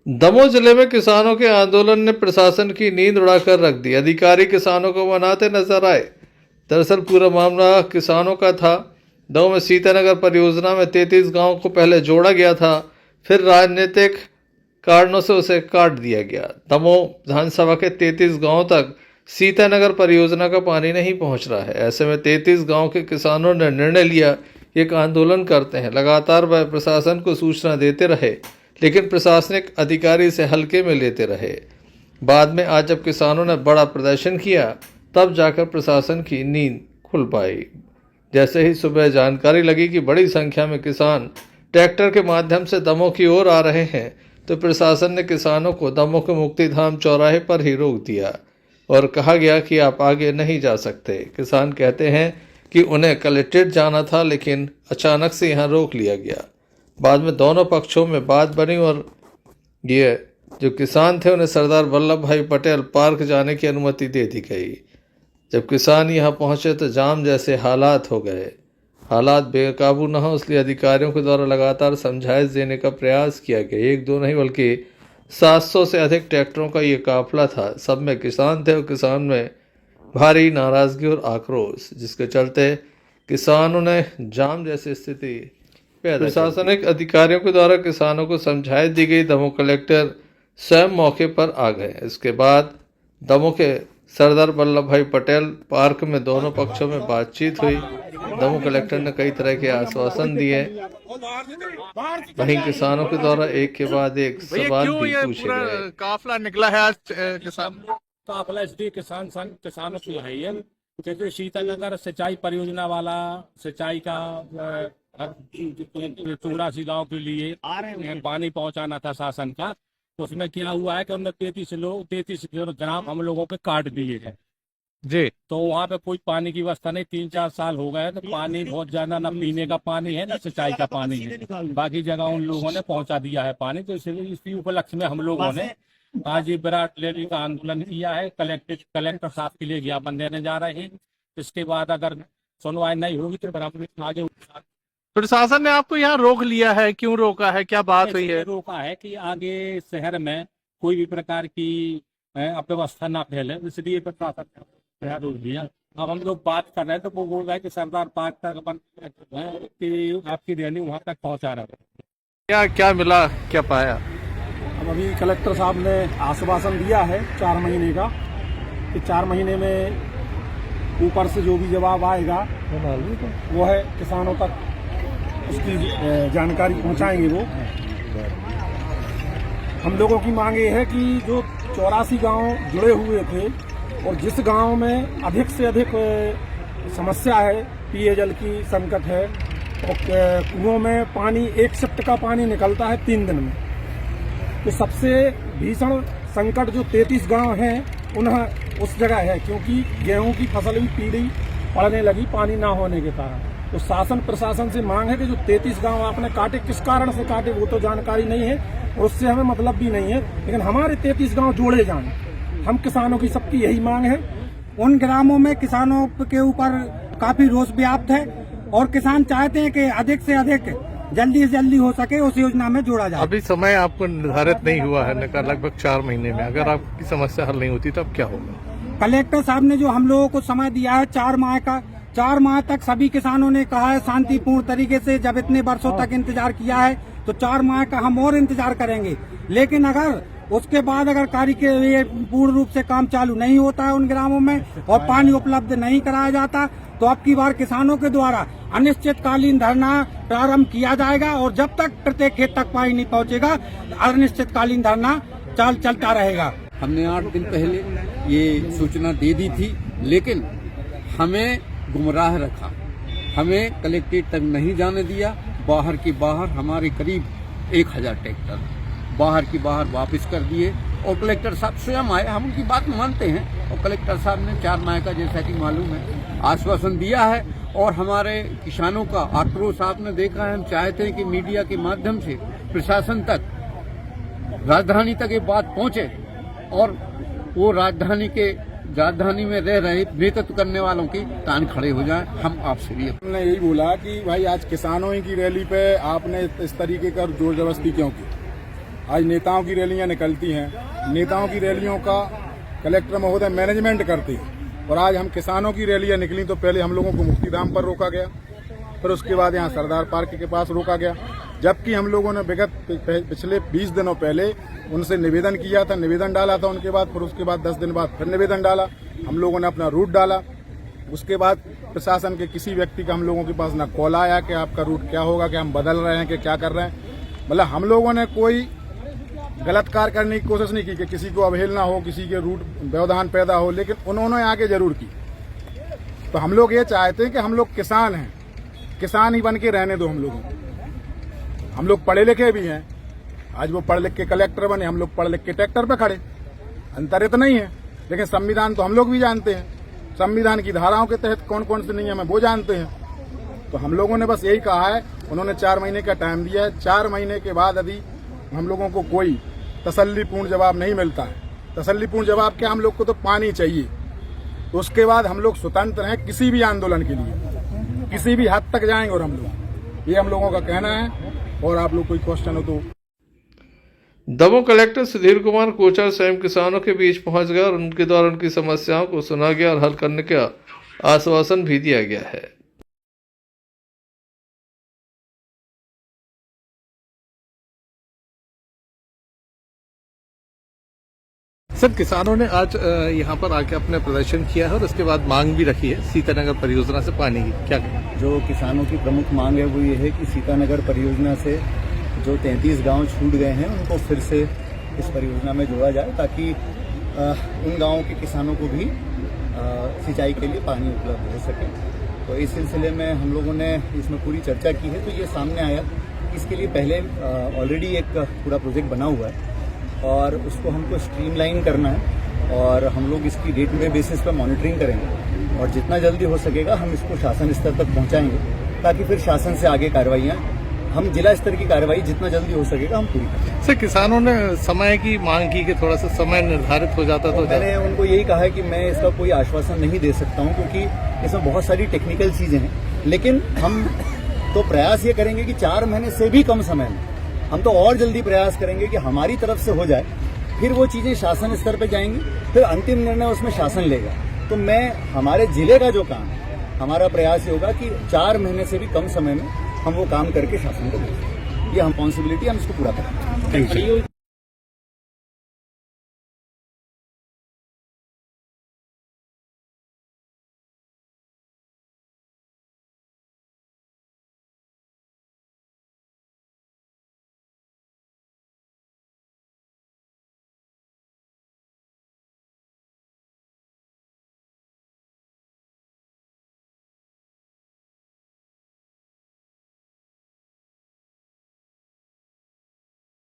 दमोह जिले में किसानों के आंदोलन ने प्रशासन की नींद उड़ाकर रख दी। अधिकारी किसानों को मनाते नजर आए। दरअसल पूरा मामला किसानों का था। दमोह में सीतानगर परियोजना में 33 गांवों को पहले जोड़ा गया था, फिर राजनीतिक कारणों से उसे काट दिया गया। दमोह विधानसभा के 33 गांवों तक सीतानगर परियोजना का पानी नहीं पहुंच रहा है। ऐसे में 33 गांव के किसानों ने निर्णय लिया एक आंदोलन करते हैं। लगातार वह प्रशासन को सूचना देते रहे, लेकिन प्रशासनिक अधिकारी इसे हल्के में लेते रहे। बाद में आज जब किसानों ने बड़ा प्रदर्शन किया, तब जाकर प्रशासन की नींद खुल पाई। जैसे ही सुबह जानकारी लगी कि बड़ी संख्या में किसान ट्रैक्टर के माध्यम से दमोह की ओर आ रहे हैं, तो प्रशासन ने किसानों को दमोह के मुक्तिधाम चौराहे पर ही रोक दिया और कहा गया कि आप आगे नहीं जा सकते। किसान कहते हैं कि उन्हें कलेक्ट्रेट जाना था, लेकिन अचानक से यहाँ रोक लिया गया। बाद में दोनों पक्षों में बात बनी और ये जो किसान थे उन्हें सरदार वल्लभ भाई पटेल पार्क जाने की अनुमति दे दी गई। जब किसान यहाँ पहुंचे तो जाम जैसे हालात हो गए। हालात बेकाबू न हो, इसलिए अधिकारियों के द्वारा लगातार समझाइश देने का प्रयास किया गया। एक दो नहीं बल्कि 700 से अधिक ट्रैक्टरों का ये काफिला था। सब में किसान थे और किसान में भारी नाराजगी और आक्रोश, जिसके चलते किसानों ने जाम जैसी स्थिति पैदा। प्रशासनिक अधिकारियों के द्वारा किसानों को समझाइश दी गई। दमोह कलेक्टर स्वयं मौके पर आ गए। इसके बाद दमोह के सरदार वल्लभ भाई पटेल पार्क में दोनों पक्षों में बातचीत हुई। दमोह कलेक्टर ने कई तरह के आश्वासन दिए। वहीं किसानों के द्वारा एक के बाद एक सवाल भी पूछे गए। काफिला निकला है आज किसान काफिला इसलिए किसान संघ किसानों की है ये, क्योंकि सीतानगर सिंचाई परियोजना वाला सिंचाई का 84 गाँव के लिए पानी पहुंचाना था शासन का। तो उसमें क्या हुआ है कि उन्होंने 33 ग्राम हम लोगों के काट दिए हैं जी। तो वहाँ पे कोई पानी की व्यवस्था नहीं। 3-4 साल हो गए तो पानी बहुत ज्यादा, न पीने का पानी है न सिंचाई का पानी है। बाकी जगह उन लोगों ने पहुंचा दिया है पानी। तो इसलिए इसी उपलक्ष्य में हम लोगों ने आज ये विराट रैली का आंदोलन किया है। कलेक्टर साहब के लिए ज्ञापन देने जा रहे हैं। इसके बाद अगर सुनवाई नहीं होगी तो फिर हम आगे। प्रशासन ने आपको यहाँ रोक लिया है, क्यों रोका है, क्या बात हुई है? रोका है कि आगे शहर में कोई भी प्रकार की अव्यवस्था ना फैले, इसलिए प्रशासन ने रोक दिया। अब हम लोग बात कर रहे हैं तो वो बोल रहा है कि सरदार पार्क तक कि आपकी रैली वहाँ तक पहुँचा रहा है। क्या मिला, क्या पाया? अब अभी कलेक्टर साहब ने आश्वासन दिया है 4 महीने का, कि 4 महीने में ऊपर से जो भी जवाब आएगा वो है किसानों तक उसकी जानकारी पहुंचाएंगे। वो हम लोगों की मांग ये है कि जो 84 गांव जुड़े हुए थे और जिस गांव में अधिक से अधिक समस्या है, पेयजल की संकट है और कुओं में पानी 1 शिफ्ट का पानी निकलता है 3 दिन में, तो सबसे भीषण संकट जो 33 गांव हैं उन्हें उस जगह है, क्योंकि गेहूं की फसल भी पीली पड़ने लगी पानी ना होने के कारण। तो शासन प्रशासन से मांग है कि जो 33 गांव आपने काटे, किस कारण से काटे वो तो जानकारी नहीं है और उससे हमें मतलब भी नहीं है, लेकिन हमारे 33 गांव जोड़े जाएं। हम किसानों की सबकी यही मांग है। उन ग्रामों में किसानों के ऊपर काफी रोष व्याप्त है और किसान चाहते हैं कि अधिक से अधिक जल्दी से जल्दी हो सके उस योजना में जोड़ा जाए। अभी समय आपको निर्धारित नहीं हुआ है, लगभग 4 महीने में अगर आपकी समस्या हल नहीं होती तब क्या होगा? कलेक्टर साहब ने जो हम लोगों को समय दिया है 4 माह का, 4 माह तक सभी किसानों ने कहा है शांतिपूर्ण तरीके से, जब इतने वर्षों तक इंतजार किया है तो 4 माह का हम और इंतजार करेंगे। लेकिन अगर उसके बाद अगर कार्य के लिए पूर्ण रूप से काम चालू नहीं होता है उन ग्रामों में और पानी उपलब्ध नहीं कराया जाता, तो अब की बार किसानों के द्वारा अनिश्चितकालीन धरना प्रारंभ किया जाएगा और जब तक प्रत्येक खेत तक पानी नहीं पहुंचेगा अनिश्चितकालीन धरना चलता रहेगा। हमने 8 दिन पहले ये सूचना दे दी थी, लेकिन हमें गुमराह रखा, हमें कलेक्ट्रेट तक नहीं जाने दिया। बाहर की बाहर हमारे करीब 1000 ट्रैक्टर बाहर की बाहर वापस कर दिए और कलेक्टर साहब स्वयं आए। हम उनकी बात मानते हैं और कलेक्टर साहब ने 4 माह का, जैसा कि मालूम है, आश्वासन दिया है और हमारे किसानों का आक्रोश आपने देखा है। हम चाहते हैं कि मीडिया के माध्यम से प्रशासन तक, राजधानी तक ये बात पहुंचे और वो राजधानी में रह रहे नेतृत्व करने वालों की तान खड़े हो जाए। हम आपसे भी हमने यही बोला कि भाई आज किसानों की रैली पे आपने इस तरीके का जोर जबरदस्ती क्यों की? आज नेताओं की रैलियां निकलती हैं, नेताओं की रैलियों का कलेक्टर महोदय मैनेजमेंट करते हैं। और आज हम किसानों की रैलियां निकली तो पहले हम लोगों को मुक्तिधाम पर रोका गया, फिर उसके बाद यहाँ सरदार पार्क के पास रोका गया, जबकि हम लोगों ने विगत पिछले 20 दिनों पहले उनसे निवेदन किया था, निवेदन डाला था उनके बाद, फिर उसके बाद 10 दिन बाद फिर निवेदन डाला, हम लोगों ने अपना रूट डाला। उसके बाद प्रशासन के किसी व्यक्ति का हम लोगों के पास ना कॉल आया कि आपका रूट क्या होगा, कि हम बदल रहे हैं, कि क्या कर रहे हैं। मतलब हम लोगों ने कोई गलत कार्य करने की कोशिश नहीं की कि किसी को अवहेलना हो, किसी के रूट व्यवधान पैदा हो, लेकिन उन्होंने आगे जरूर की। तो हम लोग ये चाहते हैं कि हम लोग किसान हैं, किसान ही बन के रहने दो हम लोगों को। हम लोग पढ़े लिखे भी हैं, आज वो पढ़ लिख के कलेक्टर बने, हम लोग पढ़ लिख के ट्रैक्टर पे खड़े, अंतर इतना ही है। लेकिन संविधान तो हम लोग भी जानते हैं, संविधान की धाराओं के तहत कौन कौन से नियम है वो जानते हैं। तो हम लोगों ने बस यही कहा है, उन्होंने 4 महीने का टाइम दिया है, 4 महीने के बाद यदि हम लोगों को कोई तसल्लीपूर्ण जवाब नहीं मिलता है, तसल्लीपूर्ण जवाब क्या, हम लोग को तो पानी चाहिए, तो उसके बाद हम लोग स्वतंत्र हैं किसी भी आंदोलन के लिए, किसी भी हद तक जाएंगे। और हम लोग, ये हम लोगों का कहना है। और आप लोग कोई क्वेश्चन हो तो। दमोह कलेक्टर सुधीर कुमार कोचर स्वयं किसानों के बीच पहुंच गए और उनके द्वारा उनकी समस्याओं को सुना गया और हल करने का आश्वासन भी दिया गया है। सर, किसानों ने आज यहाँ पर आके अपने प्रदर्शन किया है और उसके बाद मांग भी रखी है सीतानगर परियोजना से पानी की, क्या कहें? जो किसानों की प्रमुख मांग है वो ये है कि सीतानगर परियोजना से जो 33 गांव छूट गए हैं उनको फिर से इस परियोजना में जोड़ा जाए, ताकि उन गांवों के किसानों को भी सिंचाई के लिए पानी उपलब्ध हो सके। तो इस सिलसिले में हम लोगों ने इसमें पूरी चर्चा की है। तो ये सामने आया, इसके लिए पहले ऑलरेडी एक पूरा प्रोजेक्ट बना हुआ है और उसको हमको स्ट्रीमलाइन करना है और हम लोग इसकी डे टू डे बेसिस पर मॉनिटरिंग करेंगे और जितना जल्दी हो सकेगा हम इसको शासन स्तर तक पहुंचाएंगे, ताकि फिर शासन से आगे कार्रवाइयाँ, हम जिला स्तर की कार्रवाई जितना जल्दी हो सकेगा हम पूरी करें। सर, किसानों ने समय की मांग की कि थोड़ा सा समय निर्धारित हो जाता तो मैंने उनको यही कहा है कि मैं इसका कोई आश्वासन नहीं दे सकता हूँ, क्योंकि इसमें बहुत सारी टेक्निकल चीजें हैं, लेकिन हम तो प्रयास ये करेंगे कि 4 महीने से भी कम समय में हम तो और जल्दी प्रयास करेंगे कि हमारी तरफ से हो जाए, फिर वो चीजें शासन स्तर पे जाएंगी, फिर अंतिम निर्णय उसमें शासन लेगा। तो मैं हमारे जिले का जो काम है, हमारा प्रयास ये होगा कि 4 महीने से भी कम समय में हम वो काम करके शासन को दें। ये हम रिस्पॉन्सिबिलिटी, हम इसको पूरा करेंगे।